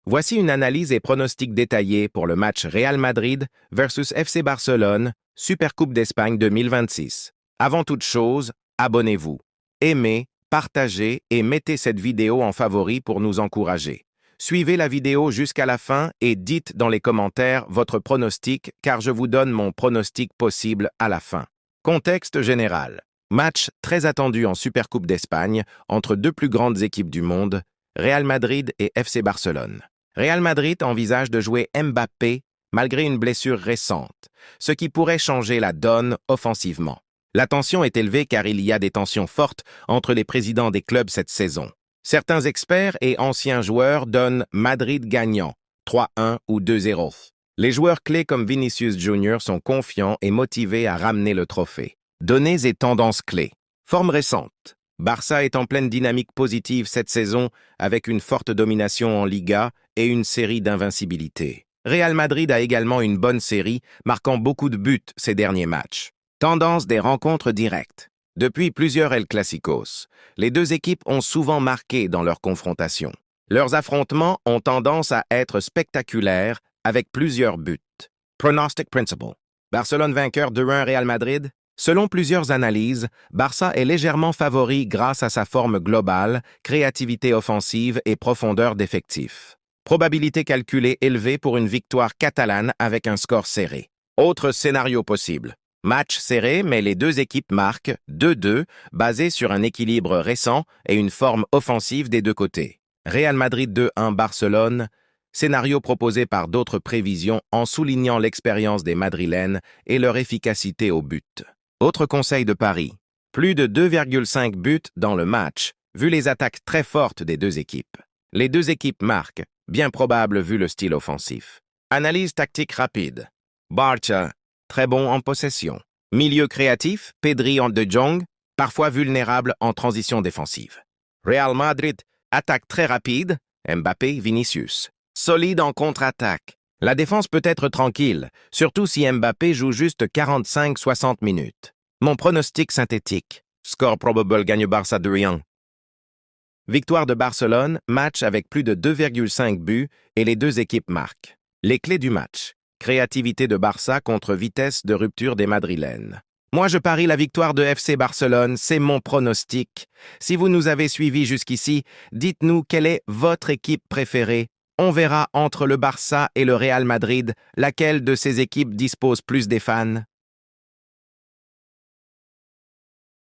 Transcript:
Voici une analyse et pronostic détaillé pour le match Real Madrid versus FC Barcelone, Supercoupe d'Espagne 2026. Avant toute chose, abonnez-vous, aimez, partagez et mettez cette vidéo en favori pour nous encourager. Suivez la vidéo jusqu'à la fin et dites dans les commentaires votre pronostic car je vous donne mon pronostic possible à la fin. Contexte général. Match très attendu en Supercoupe d'Espagne entre deux plus grandes équipes du monde, Real Madrid et FC Barcelone. Real Madrid envisage de jouer Mbappé malgré une blessure récente, ce qui pourrait changer la donne offensivement. La tension est élevée car il y a des tensions fortes entre les présidents des clubs cette saison. Certains experts et anciens joueurs donnent Madrid gagnant, 3-1 ou 2-0. Les joueurs clés comme Vinicius Junior sont confiants et motivés à ramener le trophée. Données et tendances clés. Forme récente. Barça est en pleine dynamique positive cette saison avec une forte domination en Liga et une série d'invincibilité. Real Madrid a également une bonne série, marquant beaucoup de buts ces derniers matchs. Tendance des rencontres directes. Depuis plusieurs El Clásicos, les deux équipes ont souvent marqué dans leurs confrontations. Leurs affrontements ont tendance à être spectaculaires avec plusieurs buts. Pronostic Principle. Barcelone vainqueur 2-1 Real Madrid. Selon plusieurs analyses, Barça est légèrement favori grâce à sa forme globale, créativité offensive et profondeur d'effectifs. Probabilité calculée élevée pour une victoire catalane avec un score serré. Autre scénario possible. Match serré, mais les deux équipes marquent 2-2, basé sur un équilibre récent et une forme offensive des deux côtés. Real Madrid 2-1 Barcelone, scénario proposé par d'autres prévisions en soulignant l'expérience des Madrilènes et leur efficacité au but. Autre conseil de pari, plus de 2,5 buts dans le match, vu les attaques très fortes des deux équipes. Les deux équipes marquent, bien probable vu le style offensif. Analyse tactique rapide. Barça, très bon en possession. Milieu créatif, Pedri en De Jong, parfois vulnérable en transition défensive. Real Madrid, attaque très rapide, Mbappé, Vinicius. Solide en contre-attaque. La défense peut être tranquille, surtout si Mbappé joue juste 45-60 minutes. Mon pronostic synthétique. Score probable gagne Barça 2-1. Victoire de Barcelone, match avec plus de 2,5 buts et les deux équipes marquent. Les clés du match. Créativité de Barça contre vitesse de rupture des Madrilènes. Moi, je parie la victoire de FC Barcelone, c'est mon pronostic. Si vous nous avez suivis jusqu'ici, dites-nous quelle est votre équipe préférée. On verra entre le Barça et le Real Madrid, laquelle de ces équipes dispose plus des fans.